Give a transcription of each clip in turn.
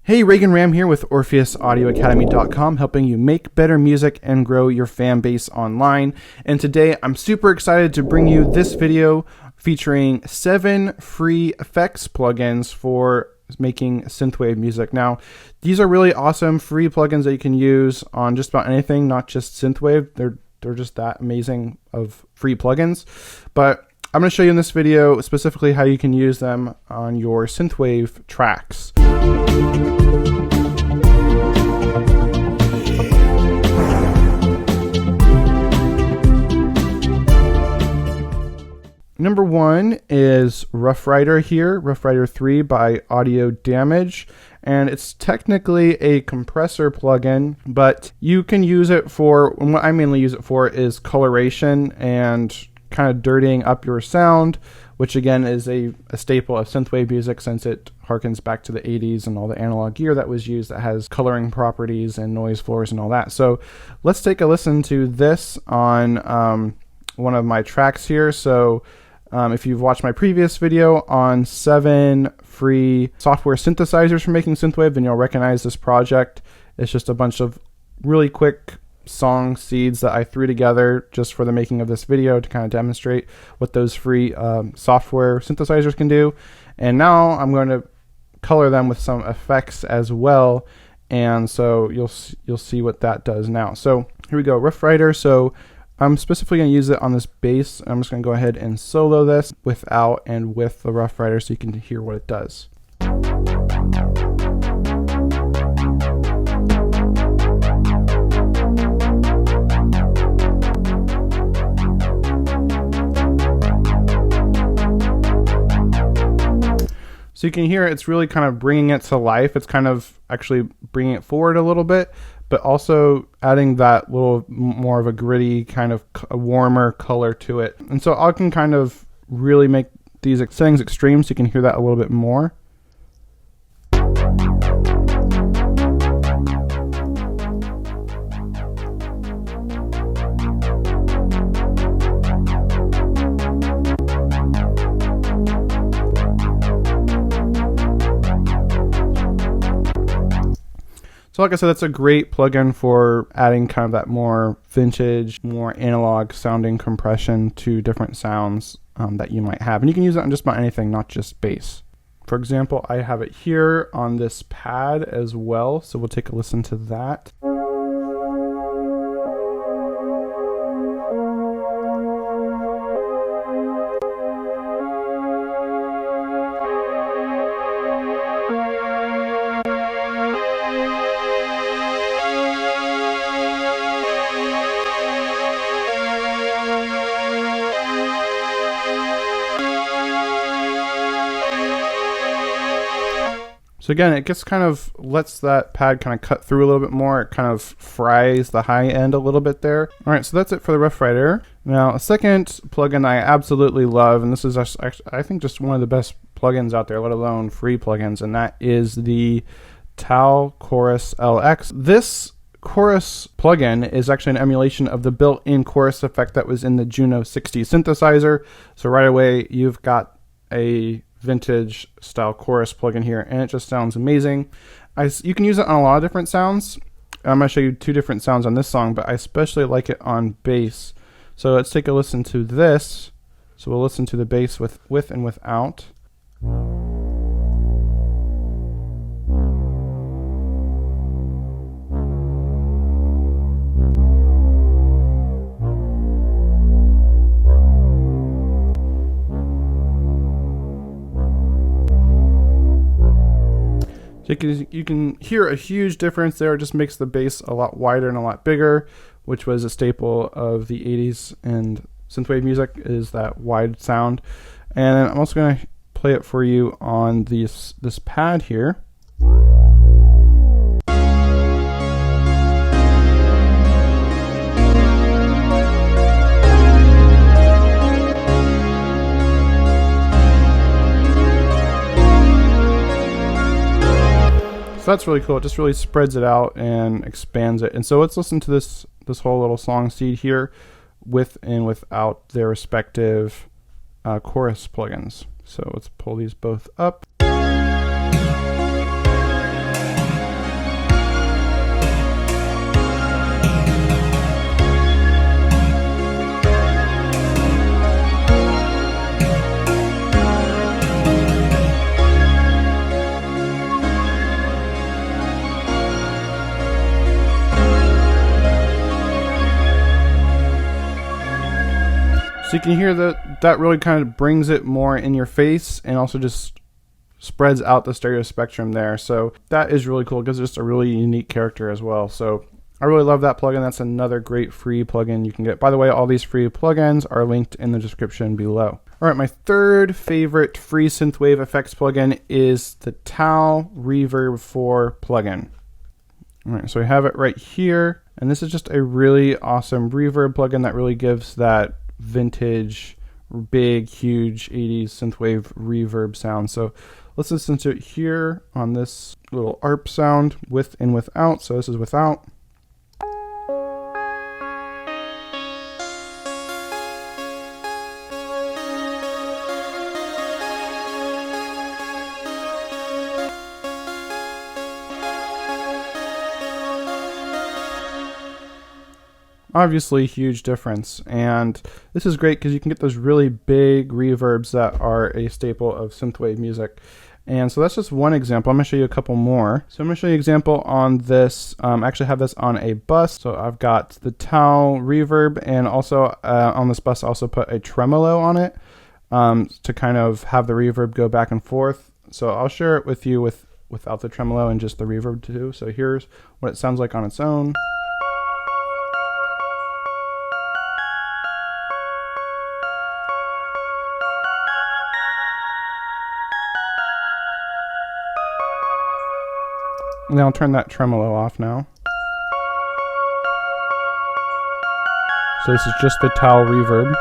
Hey, Reagan Ram here with OrpheusAudioAcademy.com, helping you make better music and grow your fan base online. And today I'm super excited to bring you this video featuring 7 free effects plugins for making synthwave music. Now, these are really awesome free plugins that you can use on just about anything, not just synthwave. They're just that amazing of free plugins. But I'm going to show you in this video specifically how you can use them on your synthwave tracks. Number 1 is RoughRider here, RoughRider 3 by Audio Damage, and it's technically a compressor plugin, but you can use it for, and what I mainly use it for is coloration and kind of dirtying up your sound, which again is a staple of synthwave music since it harkens back to the 80s and all the analog gear that was used that has coloring properties and noise floors and all that. So let's take a listen to this on one of my tracks here. So if you've watched my previous video on 7 free software synthesizers for making synthwave, then you'll recognize this project. It's just a bunch of really quick song seeds that I threw together just for the making of this video to kind of demonstrate what those free software synthesizers can do. And now I'm going to color them with some effects as well, and so you'll see what that does now. So here we go, RoughRider. So I'm specifically going to use it on this bass. I'm just going to go ahead and solo this without and with the RoughRider so you can hear what it does. So you can hear it's really kind of bringing it to life. It's kind of actually bringing it forward a little bit, but also adding that little more of a gritty kind of a warmer color to it. And so I can kind of really make these settings extreme so you can hear that a little bit more. So like I said, that's a great plugin for adding kind of that more vintage, more analog sounding compression to different sounds that you might have. And you can use it on just about anything, not just bass. For example, I have it here on this pad as well, so we'll take a listen to that. So again, it just kind of lets that pad kind of cut through a little bit more. It kind of fries the high end a little bit there. All right, so that's it for the RoughRider. Now, a second plugin I absolutely love, and this is actually, I think, just one of the best plugins out there, let alone free plugins, and that is the TAL Chorus LX. This chorus plugin is actually an emulation of the built-in chorus effect that was in the Juno 60 synthesizer. So right away, you've got a vintage style chorus plugin here, and it just sounds amazing. You can use it on a lot of different sounds. I'm going to show you 2 different sounds on this song, but I especially like it on bass. So let's take a listen to this. So we'll listen to the bass with and without. So you can hear a huge difference there. It just makes the bass a lot wider and a lot bigger, which was a staple of the 80s and synthwave music, is that wide sound. And I'm also going to play it for you on this pad here. So that's really cool. It just really spreads it out and expands it. And so let's listen to this whole little song seed here with and without their respective chorus plugins. So let's pull these both up. So you can hear that really kind of brings it more in your face and also just spreads out the stereo spectrum there. So that is really cool. It gives it just a really unique character as well. So I really love that plugin. That's another great free plugin you can get. By the way, all these free plugins are linked in the description below. All right, my third favorite free synthwave effects plugin is the TAL Reverb 4 plugin. All right, so we have it right here, and this is just a really awesome reverb plugin that really gives that vintage, big, huge 80s synthwave reverb sound. So let's listen to it here on this little ARP sound, with and without. So this is without. Obviously huge difference, and this is great because you can get those really big reverbs that are a staple of synthwave music. And so that's just one example. I'm going to show you a couple more. So I'm going to show you an example on this. I actually have this on a bus. So I've got the TAL Reverb, and also on this bus I also put a tremolo on it to kind of have the reverb go back and forth. So I'll share it with you without the tremolo and just the reverb too. So here's what it sounds like on its own. Now I'll turn that tremolo off now. So this is just the TAL Reverb.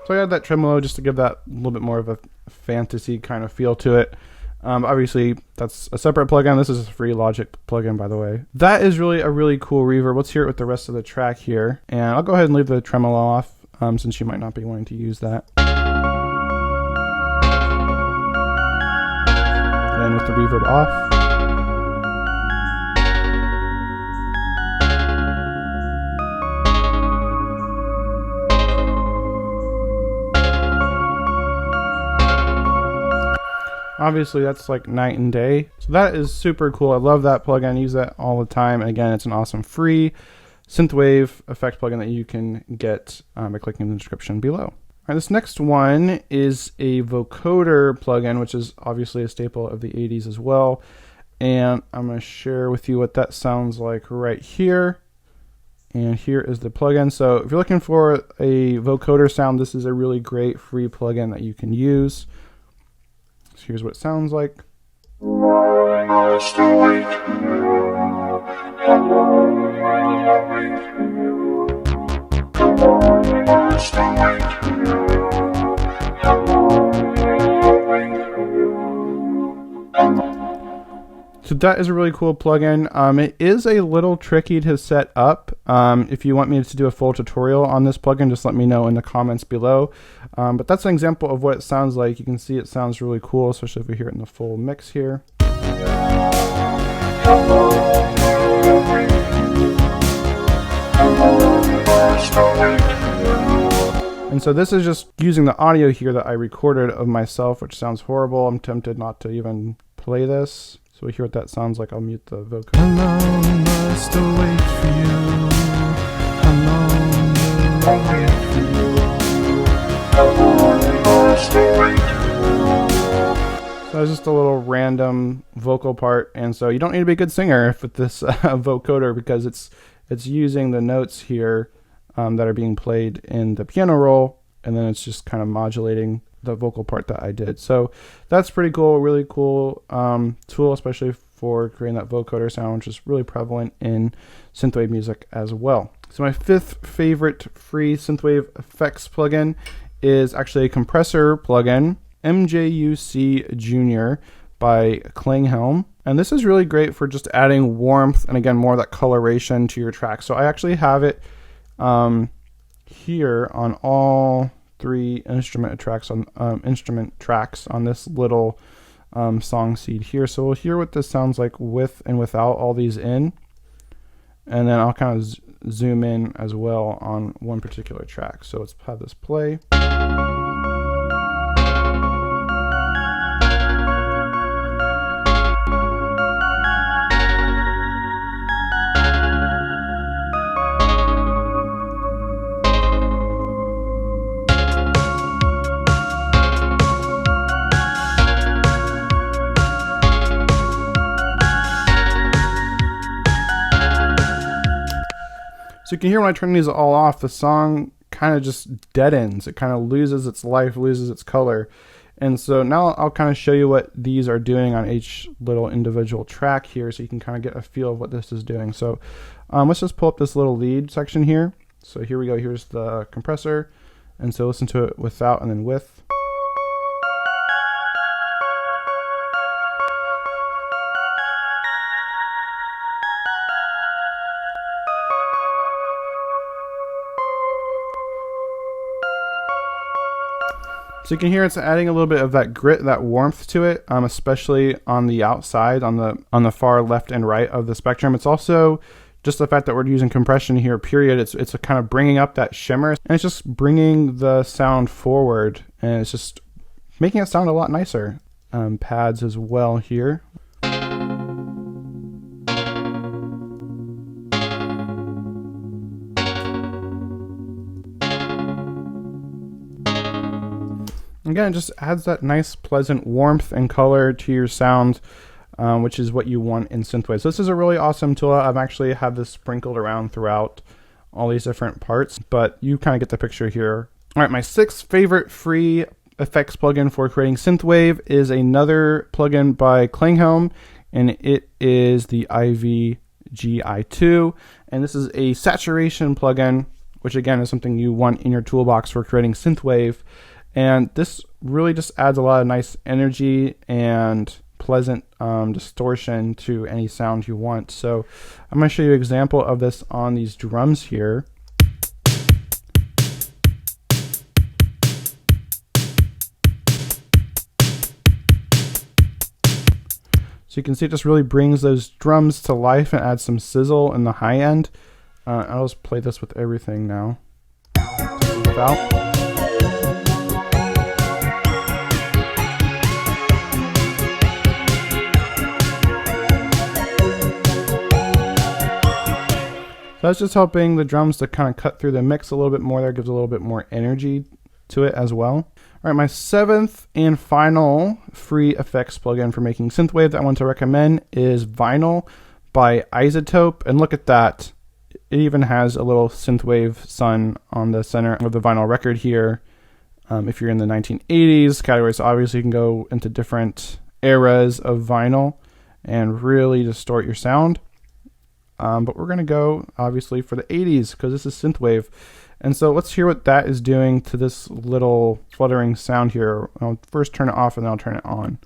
So I add that tremolo just to give that a little bit more of a fantasy kind of feel to it. Obviously, that's a separate plugin. This is a free Logic plugin, by the way. That is really a really cool reverb. Let's hear it with the rest of the track here. And I'll go ahead and leave the tremolo off, since you might not be wanting to use that. And with the reverb off. Obviously that's like night and day. So that is super cool. I love that plugin. I use that all the time. And again, it's an awesome free synthwave effect plugin that you can get by clicking in the description below. All right, this next one is a vocoder plugin, which is obviously a staple of the 80s as well. And I'm going to share with you what that sounds like right here. And here is the plugin. So if you're looking for a vocoder sound, this is a really great free plugin that you can use. So here's what it sounds like. So that is a really cool plugin. It is a little tricky to set up. If you want me to do a full tutorial on this plugin, just let me know in the comments below. But that's an example of what it sounds like. You can see it sounds really cool, especially if we hear it in the full mix here. And so this is just using the audio here that I recorded of myself, which sounds horrible. I'm tempted not to even play this. So we hear what that sounds like. I'll mute the vocoder. How long must I wait for you? How long will I wait for you? How long must I wait for you? So that's just a little random vocal part, and so you don't need to be a good singer with this vocoder, because it's using the notes here that are being played in the piano roll, and then it's just kind of modulating the vocal part that I did. So that's pretty cool, really cool tool, especially for creating that vocoder sound, which is really prevalent in synthwave music as well. So my fifth favorite free synthwave effects plugin is actually a compressor plugin, MJUCjr by Klanghelm. And this is really great for just adding warmth and, again, more of that coloration to your track. So I actually have it here on all three instrument tracks on this little song seed here. So we'll hear what this sounds like with and without all these in, and then I'll kind of zoom in as well on one particular track. So let's have this play. So you can hear when I turn these all off, the song kind of just deadens. It kind of loses its life, loses its color. And so now I'll kind of show you what these are doing on each little individual track here, so you can kind of get a feel of what this is doing. So let's just pull up this little lead section here. So here we go. Here's the compressor. And so listen to it without and then with. So you can hear it's adding a little bit of that grit, that warmth to it, especially on the outside, on the far left and right of the spectrum. It's also just the fact that we're using compression here, period. It's a kind of bringing up that shimmer, and it's just bringing the sound forward, and it's just making it sound a lot nicer. Pads as well here. Again, it just adds that nice, pleasant warmth and color to your sound, which is what you want in Synthwave. So this is a really awesome tool. I've actually had this sprinkled around throughout all these different parts, but you kind of get the picture here. All right, my sixth favorite free effects plugin for creating Synthwave is another plugin by Klanghelm, and it is the MJUCjr. And this is a saturation plugin, which again is something you want in your toolbox for creating Synthwave. And this really just adds a lot of nice energy and pleasant distortion to any sound you want. So I'm going to show you an example of this on these drums here. So you can see it just really brings those drums to life and adds some sizzle in the high end. I'll just play this with everything now. Without. So that's just helping the drums to kind of cut through the mix a little bit more there, gives a little bit more energy to it as well. All right, my seventh and final free effects plugin for making Synthwave that I want to recommend is Vinyl by iZotope. And look at that. It even has a little Synthwave sun on the center of the vinyl record here. If you're in the 1980s category, so obviously you can go into different eras of vinyl and really distort your sound. But we're going to go, obviously, for the 80s, because this is Synthwave. And so let's hear what that is doing to this little fluttering sound here. I'll first turn it off, and then I'll turn it on.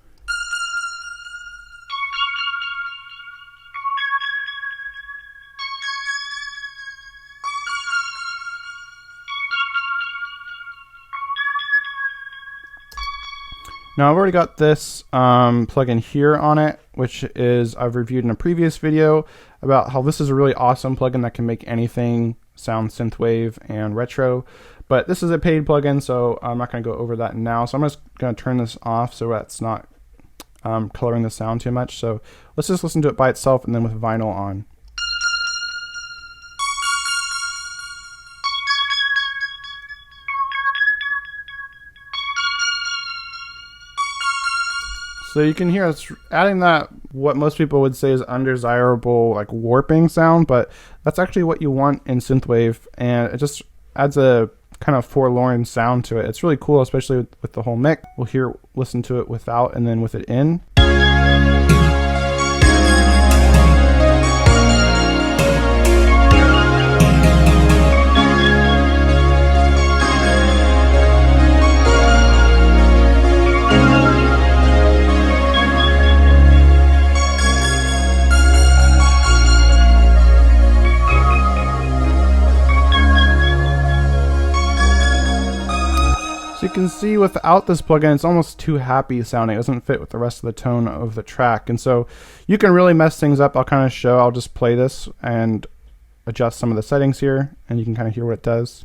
Now I've already got this plugin here on it, which is I've reviewed in a previous video about how this is a really awesome plugin that can make anything sound synthwave and retro. But this is a paid plugin, so I'm not going to go over that now. So I'm just going to turn this off so that's not coloring the sound too much. So let's just listen to it by itself and then with vinyl on. So you can hear it's adding that, what most people would say is undesirable, like warping sound, but that's actually what you want in Synthwave, and it just adds a kind of forlorn sound to it. It's really cool, especially with the whole mix. We'll listen to it without and then with it in. So you can see without this plugin, it's almost too happy sounding. It doesn't fit with the rest of the tone of the track. And so you can really mess things up. I'll just play this and adjust some of the settings here, and you can kind of hear what it does.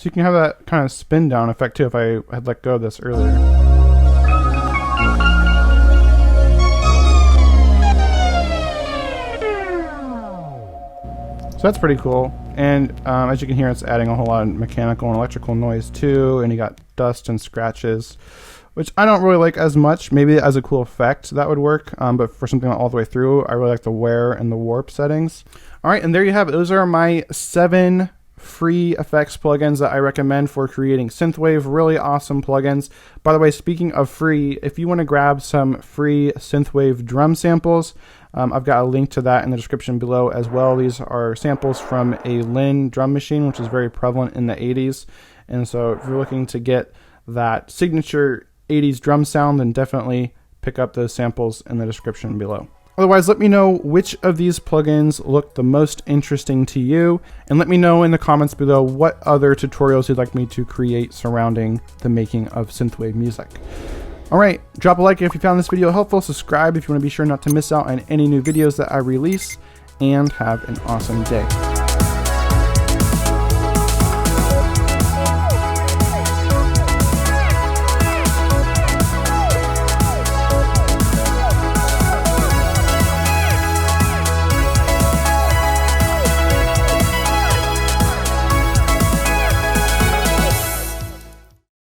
So you can have that kind of spin down effect too if I had let go of this earlier. So that's pretty cool. And as you can hear, it's adding a whole lot of mechanical and electrical noise too. And you got dust and scratches, which I don't really like as much. Maybe as a cool effect that would work. But for something all the way through, I really like the wear and the warp settings. All right, and there you have it. Those are my 7 free effects plugins that I recommend for creating synthwave. Really awesome plugins. By the way, speaking of free, if you want to grab some free synthwave drum samples, I've got a link to that in the description below as well. These are samples from a Lin drum machine, which is very prevalent in the 80s. And so if you're looking to get that signature 80s drum sound, then definitely pick up those samples in the description below. Otherwise, let me know which of these plugins look the most interesting to you, and let me know in the comments below what other tutorials you'd like me to create surrounding the making of synthwave music. All right, drop a like if you found this video helpful, subscribe if you want to be sure not to miss out on any new videos that I release, and have an awesome day.